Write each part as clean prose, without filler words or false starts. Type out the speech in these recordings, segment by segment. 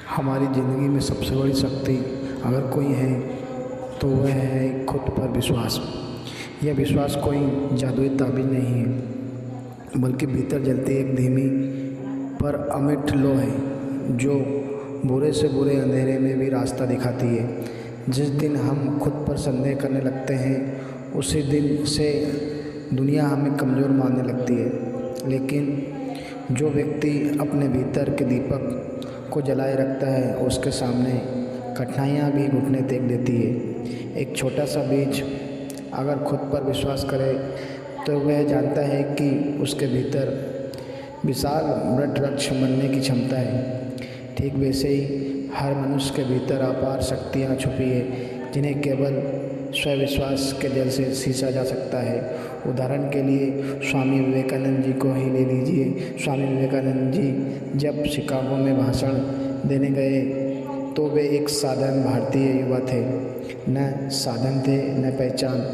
हमारी ज़िंदगी में सबसे बड़ी शक्ति अगर कोई है तो वह है खुद पर विश्वास। यह विश्वास कोई जादुई ताबीज़ नहीं है, बल्कि भीतर जलती एक धीमी पर अमिट लो है जो बुरे से बुरे अंधेरे में भी रास्ता दिखाती है। जिस दिन हम खुद पर संदेह करने लगते हैं उसी दिन से दुनिया हमें कमज़ोर मानने लगती है। लेकिन जो व्यक्ति अपने भीतर के दीपक को जलाए रखता है उसके सामने कठिनाइयाँ भी घुटने टेक देती है। एक छोटा सा बीज अगर खुद पर विश्वास करे तो वह जानता है कि उसके भीतर विशाल वृक्ष वृक्ष बनने की क्षमता है। ठीक वैसे ही हर मनुष्य के भीतर अपार शक्तियाँ छुपी है जिन्हें केवल स्विश्वास के जल से सींचा जा सकता है। उदाहरण के लिए स्वामी विवेकानंद जी को ही ले लीजिए। स्वामी विवेकानंद जी जब शिकागो में भाषण देने गए तो वे एक साधारण भारतीय युवा थे, न साधन थे न पहचान,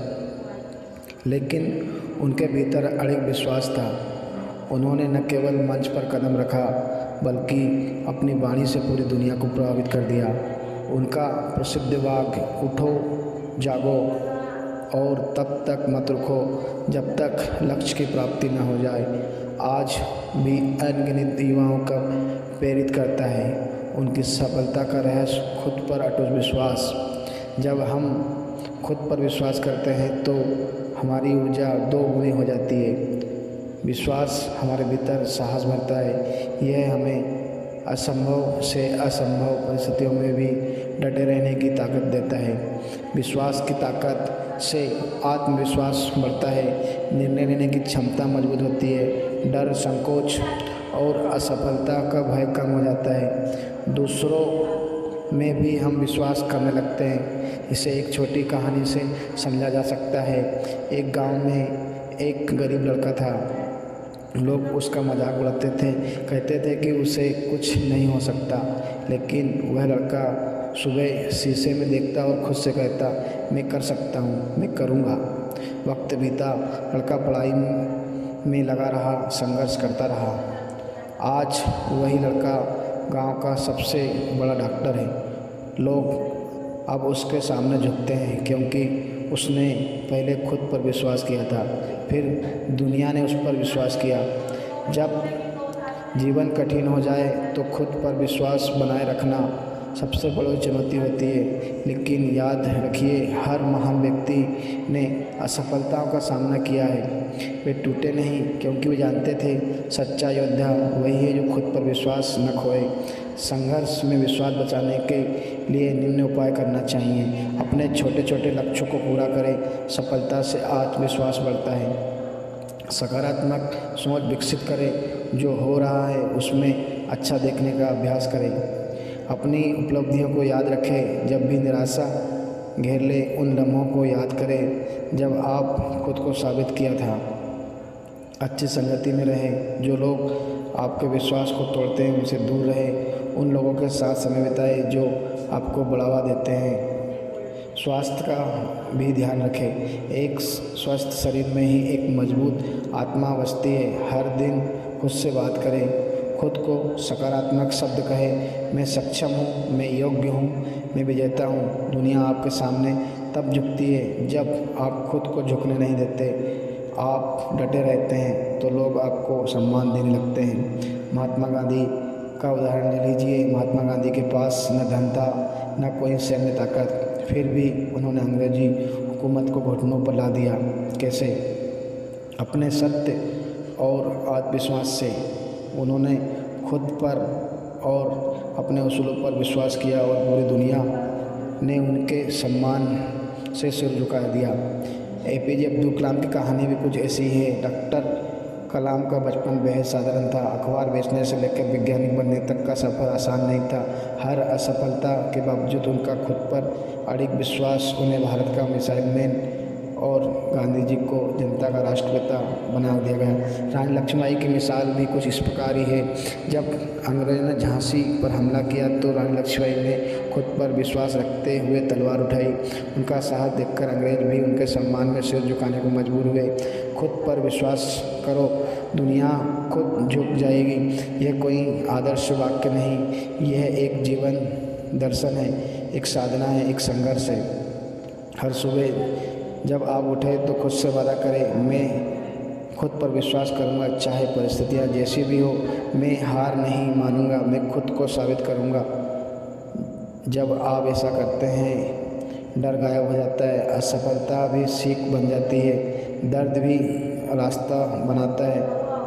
लेकिन उनके भीतर अड़िग विश्वास था। उन्होंने न केवल मंच पर कदम रखा बल्कि अपनी वाणी से पूरी दुनिया को प्रभावित कर दिया। उनका प्रसिद्ध वाक्य उठो जागो और तब तक मत रुको जब तक लक्ष्य की प्राप्ति न हो जाए आज भी अनगिनत युवाओं का प्रेरित करता है। उनकी सफलता का रहस्य खुद पर अटूट विश्वास। जब हम खुद पर विश्वास करते हैं तो हमारी ऊर्जा दो गुनी हो जाती है। विश्वास हमारे भीतर साहस भरता है। यह हमें असंभव से असंभव परिस्थितियों में भी डटे रहने की ताकत देता है। विश्वास की ताकत से आत्मविश्वास बढ़ता है, निर्णय लेने की क्षमता मजबूत होती है, डर, संकोच और असफलता का भय कम हो जाता है। दूसरों में भी हम विश्वास करने लगते हैं। इसे एक छोटी कहानी से समझा जा सकता है। एक गांव में एक गरीब लड़का था। लोग उसका मजाक उड़ाते थे, कहते थे कि उसे कुछ नहीं हो सकता, लेकिन वह लड़का सुबह शीशे में देखता और खुद से कहता, मैं कर सकता हूँ, मैं करूँगा। वक्त बीता, लड़का पढ़ाई में लगा रहा, संघर्ष करता रहा। आज वही लड़का गांव का सबसे बड़ा डॉक्टर है। लोग अब उसके सामने झुकते हैं क्योंकि उसने पहले खुद पर विश्वास किया था, फिर दुनिया ने उस पर विश्वास किया। जब जीवन कठिन हो जाए तो खुद पर विश्वास बनाए रखना सबसे बड़ी चुनौती होती है। लेकिन याद रखिए, हर महान व्यक्ति ने असफलताओं का सामना किया है। वे टूटे नहीं क्योंकि वे जानते थे सच्चा योद्धा वही है जो खुद पर विश्वास न खोए। संघर्ष में विश्वास बचाने के लिए निम्न उपाय करना चाहिए। अपने छोटे छोटे लक्ष्यों को पूरा करें। सफलता से आत्मविश्वास बढ़ता है। सकारात्मक सोच विकसित करें। जो हो रहा है उसमें अच्छा देखने का अभ्यास करें। अपनी उपलब्धियों को याद रखें। जब भी निराशा घेर ले उन लम्हों को याद करें जब आप खुद को साबित किया था। अच्छी संगति में रहें। जो लोग आपके विश्वास को तोड़ते हैं उनसे दूर रहें। उन लोगों के साथ समय बिताएं जो आपको बढ़ावा देते हैं। स्वास्थ्य का भी ध्यान रखें। एक स्वस्थ शरीर में ही एक मजबूत आत्मा बसती है। हर दिन खुद से बात करें। खुद को सकारात्मक शब्द कहें। मैं सक्षम हूँ, मैं योग्य हूँ, मैं विजेता हूँ। दुनिया आपके सामने तब झुकती है जब आप खुद को झुकने नहीं देते। आप डटे रहते हैं तो लोग आपको सम्मान देने लगते हैं। महात्मा गांधी का उदाहरण ले लीजिए। महात्मा गांधी के पास न धन था न कोई सैन्य ताकत, फिर भी उन्होंने अंग्रेजी हुकूमत को घुटनों पर ला दिया। कैसे? अपने सत्य और आत्मविश्वास से। उन्होंने खुद पर और अपने उसूलों पर विश्वास किया और पूरी दुनिया ने उनके सम्मान से सिर झुका दिया। APJ अब्दुल कलाम की कहानी भी कुछ ऐसी है। डॉक्टर कलाम का बचपन बेहद साधारण था। अखबार बेचने से लेकर वैज्ञानिक बनने तक का सफ़र आसान नहीं था। हर असफलता के बावजूद उनका खुद पर अड़िग विश्वास उन्हें भारत का मिसाइल मैन और गांधी जी को जनता का राष्ट्रपिता बना दिया गया। रानी लक्ष्मीबाई की मिसाल भी कुछ इस प्रकार ही है। जब अंग्रेज़ों ने झांसी पर हमला किया तो रानी लक्ष्मीबाई ने खुद पर विश्वास रखते हुए तलवार उठाई। उनका साहस देखकर अंग्रेज भी उनके सम्मान में सिर झुकाने को मजबूर हुए। खुद पर विश्वास करो दुनिया खुद झुक जाएगी। यह कोई आदर्श वाक्य नहीं, यह एक जीवन दर्शन है, एक साधना है, एक संघर्ष है। हर सुबह जब आप उठे तो खुद से वादा करें, मैं खुद पर विश्वास करूंगा, चाहे परिस्थितियाँ जैसी भी हो। मैं हार नहीं मानूंगा, मैं खुद को साबित करूंगा। जब आप ऐसा करते हैं, डर गायब हो जाता है, असफलता भी सीख बन जाती है, दर्द भी रास्ता बनाता है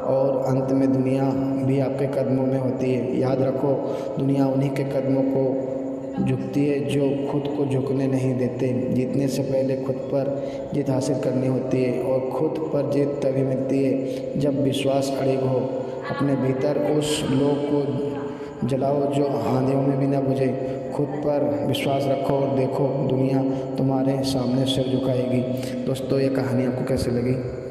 और अंत में दुनिया भी आपके कदमों में होती है। याद रखो, दुनिया उन्हीं के कदमों को झुकती है जो खुद को झुकने नहीं देते। जीतने से पहले खुद पर जीत हासिल करनी होती है और खुद पर जीत तभी मिलती है जब विश्वास अड़िग हो। अपने भीतर उस लोग को जलाओ जो आंधियों में भी ना बुझे। खुद पर विश्वास रखो और देखो, दुनिया तुम्हारे सामने सिर झुकाएगी। दोस्तों, ये कहानी आपको कैसी लगी?